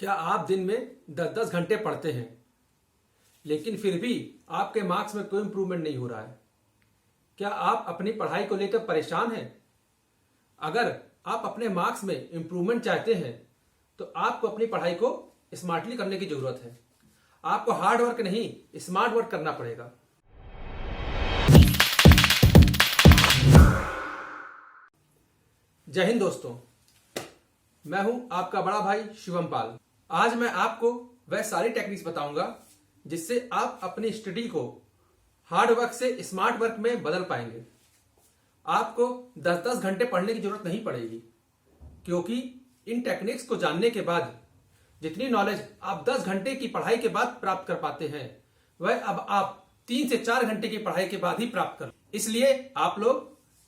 क्या आप दिन में 10-10 घंटे पढ़ते हैं लेकिन फिर भी आपके मार्क्स में कोई इंप्रूवमेंट नहीं हो रहा है? क्या आप अपनी पढ़ाई को लेकर परेशान हैं? अगर आप अपने मार्क्स में इंप्रूवमेंट चाहते हैं तो आपको अपनी पढ़ाई को स्मार्टली करने की जरूरत है। आपको हार्ड वर्क नहीं, स्मार्ट वर्क करना पड़ेगा। जय हिंद दोस्तों, मैं हूं आपका बड़ा भाई शिवम पाल। आज मैं आपको वह सारी टेक्निक्स बताऊंगा जिससे आप अपनी स्टडी को हार्ड वर्क से स्मार्ट वर्क में बदल पाएंगे। आपको 10-10 घंटे पढ़ने की जरूरत नहीं पड़ेगी, क्योंकि इन टेक्निक्स को जानने के बाद जितनी नॉलेज आप 10 घंटे की पढ़ाई के बाद प्राप्त कर पाते हैं, वह अब आप 3 से 4 घंटे की पढ़ाई के बाद ही प्राप्त कर। इसलिए आप लोग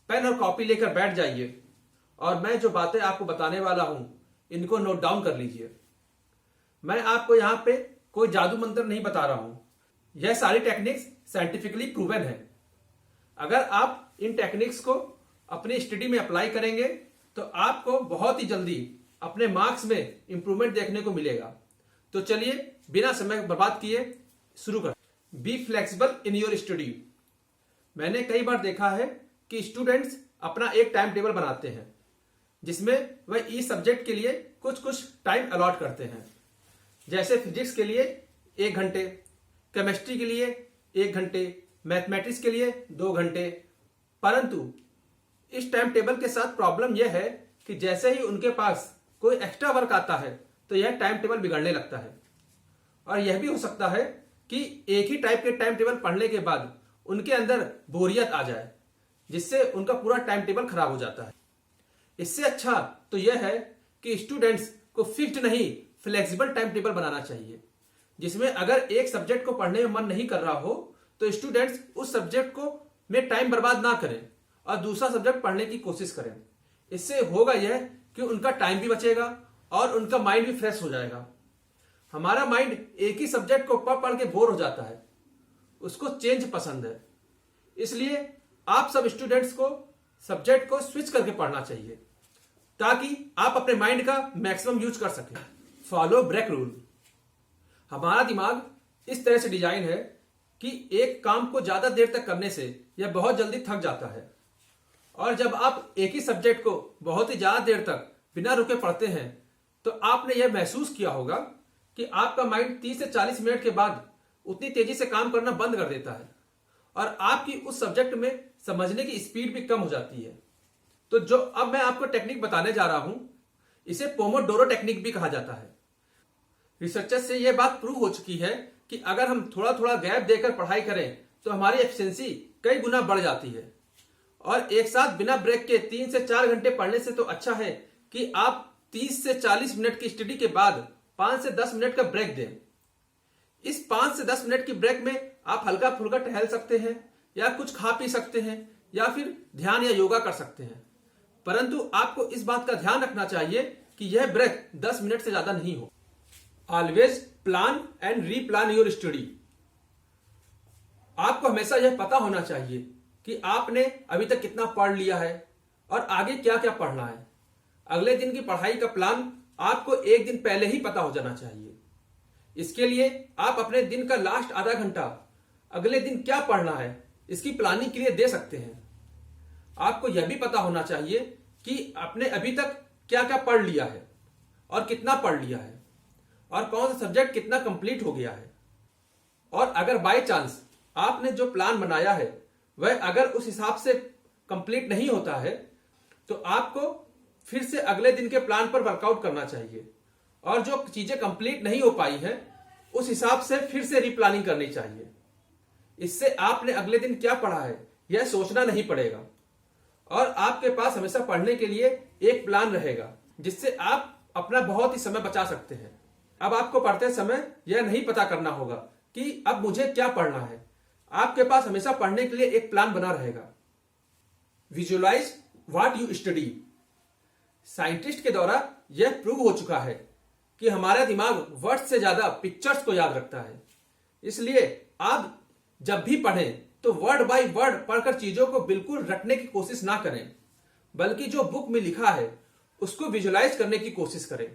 पेन और कॉपी लेकर बैठ जाइए और मैं जो बातें आपको बताने वाला हूं इनको नोट डाउन कर लीजिए। मैं आपको यहां पे कोई जादू मंत्र नहीं बता रहा हूं। यह सारी टेक्निक्स साइंटिफिकली प्रूवन है। अगर आप इन टेक्निक्स को अपनी स्टडी में अप्लाई करेंगे तो आपको बहुत ही जल्दी अपने मार्क्स में इंप्रूवमेंट देखने को मिलेगा। तो चलिए बिना समय बर्बाद किए शुरू कर। Be flexible in your study. मैंने कई बार देखा है कि स्टूडेंट्स अपना एक टाइम टेबल बनाते हैं जिसमें वह इस सब्जेक्ट के लिए कुछ टाइम अलॉट करते हैं। जैसे फिजिक्स के लिए 1 घंटे, केमिस्ट्री के लिए 1 घंटे, मैथमेटिक्स के लिए 2 घंटे। परंतु इस टाइम टेबल के साथ प्रॉब्लम यह है कि जैसे ही उनके पास कोई एक्स्ट्रा वर्क आता है तो यह टाइम टेबल बिगड़ने लगता है। और यह भी हो सकता है कि एक ही टाइप के टाइम टेबल पढ़ने के बाद उनके अंदर बोरियत आ जाए, जिससे उनका पूरा टाइम टेबल खराब हो जाता है। इससे अच्छा तो यह है कि स्टूडेंट्स को फिक्स्ड नहीं, फ्लेक्सिबल टाइम टेबल बनाना चाहिए, जिसमें अगर एक सब्जेक्ट को पढ़ने में मन नहीं कर रहा हो तो स्टूडेंट्स उस सब्जेक्ट को में टाइम बर्बाद ना करें और दूसरा सब्जेक्ट पढ़ने की कोशिश करें। इससे होगा यह कि उनका टाइम भी बचेगा और उनका माइंड भी फ्रेश हो जाएगा। हमारा माइंड एक ही सब्जेक्ट को पढ़ पढ़ के बोर हो जाता है, उसको चेंज पसंद है। इसलिए आप सब स्टूडेंट्स को सब्जेक्ट को स्विच करके पढ़ना चाहिए ताकि आप अपने माइंड का मैक्सिमम यूज कर सकें। Follow break rule. हमारा दिमाग इस तरह से डिजाइन है कि एक काम को ज्यादा देर तक करने से यह बहुत जल्दी थक जाता है। और जब आप एक ही सब्जेक्ट को बहुत ही ज्यादा देर तक बिना रुके पढ़ते हैं तो आपने यह महसूस किया होगा कि आपका माइंड 30 से 40 मिनट के बाद उतनी तेजी से काम करना बंद कर देता है और आपकी उस सब्जेक्ट में समझने की स्पीड भी कम हो जाती है। तो जो अब मैं आपको टेक्निक बताने जा रहा हूं, इसे पोमोडोरो टेक्निक भी कहा जाता है। रिसर्चर्स से यह बात प्रूव हो चुकी है कि अगर हम थोड़ा थोड़ा गैप देकर पढ़ाई करें तो हमारी एफिशिएंसी कई गुना बढ़ जाती है। और एक साथ बिना ब्रेक के 3 से 4 घंटे पढ़ने से तो अच्छा है कि आप 30 से 40 मिनट की स्टडी के बाद 5 से 10 मिनट का ब्रेक दें। इस 5 से 10 मिनट की ब्रेक में आप हल्का फुल्का टहल सकते हैं या कुछ खा पी सकते हैं या फिर ध्यान या योगा कर सकते हैं। परंतु आपको इस बात का ध्यान रखना चाहिए कि यह ब्रेक 10 मिनट से ज्यादा नहीं हो। Always plan and replan your study. आपको हमेशा यह पता होना चाहिए कि आपने अभी तक कितना पढ़ लिया है और आगे क्या क्या पढ़ना है। अगले दिन की पढ़ाई का प्लान आपको एक दिन पहले ही पता हो जाना चाहिए। इसके लिए आप अपने दिन का लास्ट आधा घंटा अगले दिन क्या पढ़ना है इसकी प्लानिंग के लिए दे सकते हैं। आपको यह भी पता होना चाहिए कि आपने अभी तक क्या क्या पढ़ लिया है और कितना पढ़ लिया है और कौन सा सब्जेक्ट कितना कंप्लीट हो गया है। और अगर बाय चांस आपने जो प्लान बनाया है वह अगर उस हिसाब से कंप्लीट नहीं होता है तो आपको फिर से अगले दिन के प्लान पर वर्कआउट करना चाहिए और जो चीजें कंप्लीट नहीं हो पाई है उस हिसाब से फिर से रीप्लानिंग करनी चाहिए। इससे आपने अगले दिन क्या पढ़ा है यह सोचना नहीं पड़ेगा और आपके पास हमेशा पढ़ने के लिए एक प्लान रहेगा, जिससे आप अपना बहुत ही समय बचा सकते हैं। अब आपको पढ़ते समय यह नहीं पता करना होगा कि अब मुझे क्या पढ़ना है। आपके पास हमेशा पढ़ने के लिए एक प्लान बना रहेगा। Visualise what you study. Scientist के द्वारा यह प्रूव हो चुका है कि हमारा दिमाग वर्ड्स से ज्यादा पिक्चर्स को याद रखता है। इसलिए आप जब भी पढ़ें तो वर्ड बाय वर्ड पढ़कर चीजों को बिल्कुल रटने की कोशिश ना करें, बल्कि जो बुक में लिखा है उसको विजुअलाइज करने की कोशिश करें।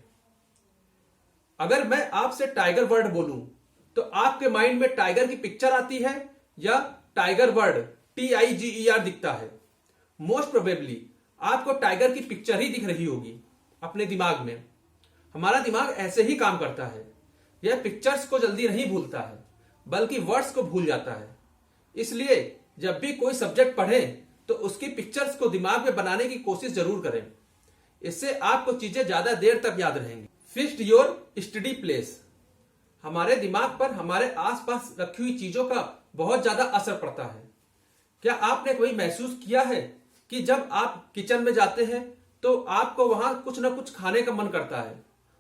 अगर मैं आपसे टाइगर वर्ड बोलूं तो आपके माइंड में टाइगर की पिक्चर आती है या टाइगर वर्ड TIGER दिखता है? मोस्ट प्रोबेबली आपको टाइगर की पिक्चर ही दिख रही होगी अपने दिमाग में। हमारा दिमाग ऐसे ही काम करता है, यह पिक्चर्स को जल्दी नहीं भूलता है बल्कि वर्ड्स को भूल जाता है। इसलिए जब भी कोई सब्जेक्ट पढ़ें तो उसकी पिक्चर्स को दिमाग में बनाने की कोशिश जरूर करें। इससे आपको चीजें ज्यादा देर तक याद रहेंगी। Fixed your study place. हमारे दिमाग पर हमारे आसपास रखी हुई चीजों का बहुत ज्यादा असर पड़ता है। क्या आपने कभी महसूस किया है कि जब आप किचन में जाते हैं तो आपको वहां कुछ ना कुछ खाने का मन करता है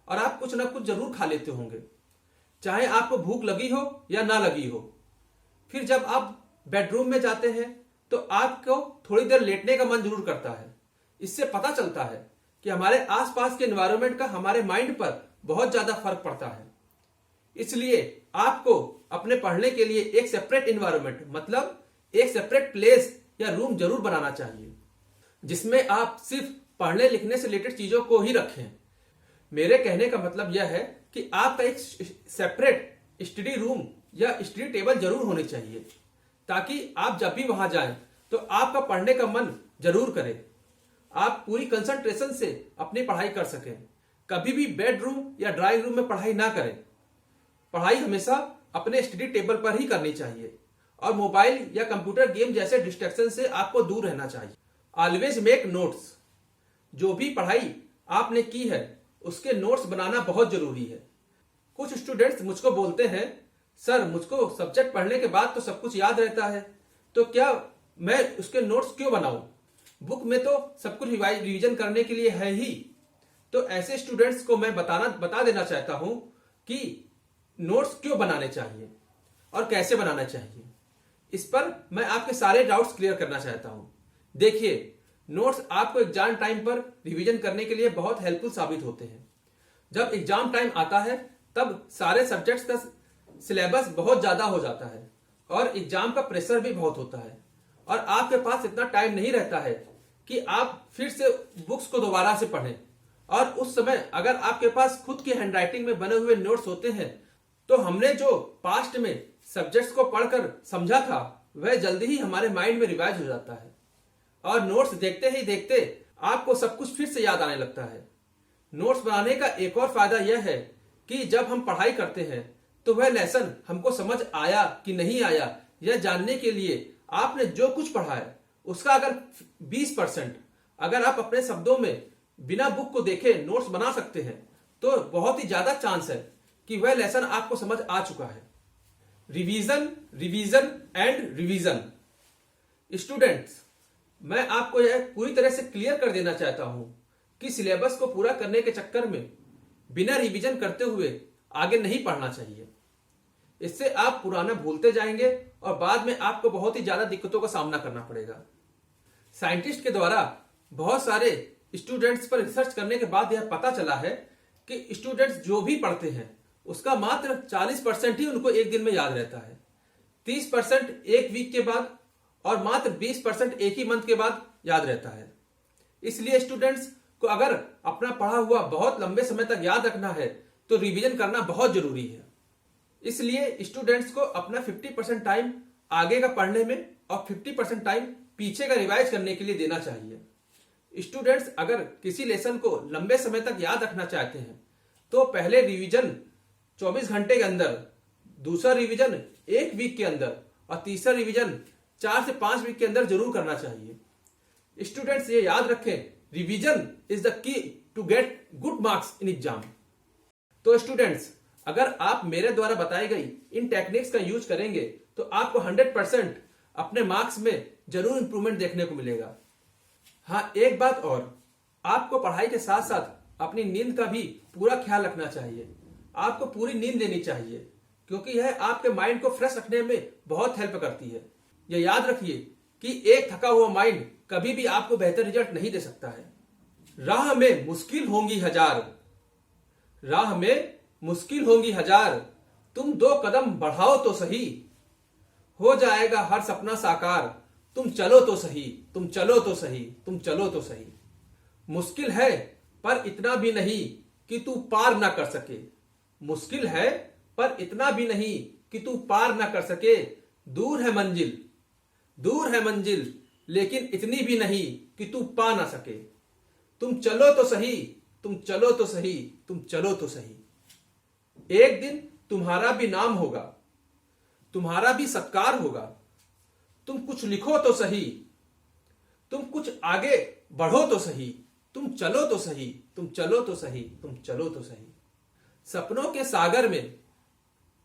और आप कुछ ना कुछ जरूर खा लेते होंगे, चाहे आपको भूख लगी हो या ना लगी हो। फिर जब आप बेडरूम में जाते हैं तो आपको थोड़ी देर लेटने का मन जरूर करता है। इससे पता चलता है कि हमारे आसपास के एनवायरनमेंट का हमारे माइंड पर बहुत ज्यादा फर्क पड़ता है। इसलिए आपको अपने पढ़ने के लिए एक सेपरेट एनवायरनमेंट, मतलब एक सेपरेट प्लेस या रूम जरूर बनाना चाहिए जिसमें आप सिर्फ पढ़ने लिखने से रिलेटेड चीजों को ही रखें। मेरे कहने का मतलब यह है कि आपका एक सेपरेट स्टडी रूम या स्टडी टेबल जरूर होनी चाहिए ताकि आप जब भी वहां जाएं तो आपका पढ़ने का मन जरूर करे, आप पूरी कंसंट्रेशन से अपनी पढ़ाई कर सकें। कभी भी बेडरूम या ड्राइंग रूम में पढ़ाई ना करें। पढ़ाई हमेशा अपने स्टडी टेबल पर ही करनी चाहिए और मोबाइल या कंप्यूटर गेम जैसे डिस्ट्रैक्शन से आपको दूर रहना चाहिए। Always make notes. जो भी पढ़ाई आपने की है उसके नोट्स बनाना बहुत जरूरी है। कुछ स्टूडेंट्स मुझको बोलते हैं, सर मुझको सब्जेक्ट पढ़ने के बाद तो सब कुछ याद रहता है, तो क्या मैं उसके नोट्स क्यों बनाऊं? बुक में तो सब कुछ रिवीजन करने के लिए है ही। तो ऐसे स्टूडेंट्स को मैं बता देना चाहता हूं कि नोट्स क्यों बनाने चाहिए और कैसे बनाना चाहिए। इस पर मैं आपके सारे डाउट्स क्लियर करना चाहता हूं। देखिए, नोट्स आपको एग्जाम टाइम पर रिवीजन करने के लिए बहुत हेल्पफुल साबित होते हैं। जब एग्जाम टाइम आता है तब सारे सब्जेक्ट्स का सिलेबस बहुत ज्यादा हो जाता है और एग्जाम का प्रेशर भी बहुत होता है और आपके पास इतना टाइम नहीं रहता है कि आप फिर से बुक्स को दोबारा से पढ़ें। और उस समय अगर आपके पास खुद की हैंडराइटिंग में बने हुए नोट्स होते हैं तो हमने जो पास्ट में सब्जेक्ट्स को पढ़कर समझा था वह जल्दी ही हमारे माइंड में रिवाइज हो जाता है और नोट्स देखते ही देखते आपको सब कुछ फिर से याद आने लगता है। नोट्स बनाने का एक और फायदा यह है कि जब हम पढ़ाई करते हैं तो वह लेसन हमको समझ आया कि नहीं आया यह जानने के लिए आपने जो कुछ पढ़ा है उसका अगर 20% अगर आप अपने शब्दों में बिना बुक को देखे नोट्स बना सकते हैं तो बहुत ही ज्यादा चांस है कि वह लेसन आपको समझ आ चुका है। Revision, revision and revision. Students, मैं आपको यह पूरी तरह से क्लियर कर देना चाहता हूं कि सिलेबस को पूरा करने के चक्कर में बिना रिवीजन करते हुए आगे नहीं पढ़ना चाहिए। इससे आप पुराना भूलते जाएंगे और बाद में आपको बहुत ही ज्यादा दिक्कतों का सामना करना पड़ेगा। साइंटिस्ट के द्वारा बहुत सारे स्टूडेंट्स पर रिसर्च करने के बाद यह पता चला है कि स्टूडेंट्स जो भी पढ़ते हैं उसका मात्र 40% ही उनको एक दिन में याद रहता है, 30% एक वीक के बाद और मात्र 20% एक ही मंथ के बाद याद रहता है। इसलिए स्टूडेंट्स को अगर अपना पढ़ा हुआ बहुत लंबे समय तक याद रखना है तो रिवीजन करना बहुत जरूरी है। इसलिए स्टूडेंट्स को अपना 50% टाइम आगे का पढ़ने में और 50% टाइम पीछे का रिवाइज करने के लिए देना चाहिए। स्टूडेंट्स अगर किसी लेसन को लंबे समय तक याद रखना चाहते हैं तो पहले रिवीजन 24 घंटे के अंदर, दूसरा रिवीजन 1 वीक के अंदर और तीसरा रिवीजन 4 से 5 वीक के अंदर जरूर करना चाहिए। स्टूडेंट्स ये याद रखें, revision is the key to get good marks in exam. तो स्टूडेंट्स, अगर आप मेरे द्वारा बताई गई इन टेक्निक्स का यूज करेंगे तो आपको 100% अपने मार्क्स में जरूर इंप्रूवमेंट देखने को मिलेगा। हाँ, एक बात और, आपको पढ़ाई के साथ साथ अपनी नींद का भी पूरा ख्याल रखना चाहिए। आपको पूरी नींद लेनी चाहिए क्योंकि यह आपके माइंड को फ्रेश रखने में बहुत हेल्प करती है। यह याद रखिए कि एक थका हुआ माइंड कभी भी आपको बेहतर रिजल्ट नहीं दे सकता है। राह में मुश्किल होंगी हजार, राह में मुश्किल होंगी हजार, तुम 2 कदम बढ़ाओ तो सही, हो जाएगा हर सपना साकार, तुम चलो तो सही, तुम चलो तो सही, तुम चलो तो सही। मुश्किल है पर इतना भी नहीं कि तू पार ना कर सके, मुश्किल है पर इतना भी नहीं कि तू पार ना कर सके। दूर है मंजिल, दूर है मंजिल, लेकिन इतनी भी नहीं कि तू पा ना सके। तुम चलो तो सही, तुम चलो तो सही, तुम चलो तो सही। एक दिन तुम्हारा भी नाम होगा, तुम्हारा भी सत्कार होगा। तुम कुछ लिखो तो सही, तुम कुछ आगे बढ़ो तो सही। तुम चलो तो सही, तुम चलो तो सही, तुम चलो तो सही। सपनों के सागर में,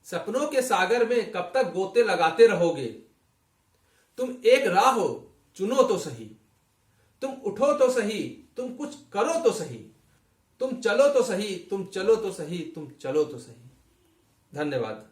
सपनों के सागर में कब तक गोते लगाते रहोगे। तुम एक राह हो, चुनो तो सही। तुम उठो तो सही, तुम कुछ करो तो सही। तुम चलो तो सही, तुम चलो तो सही, तुम चलो तो सही। धन्यवाद।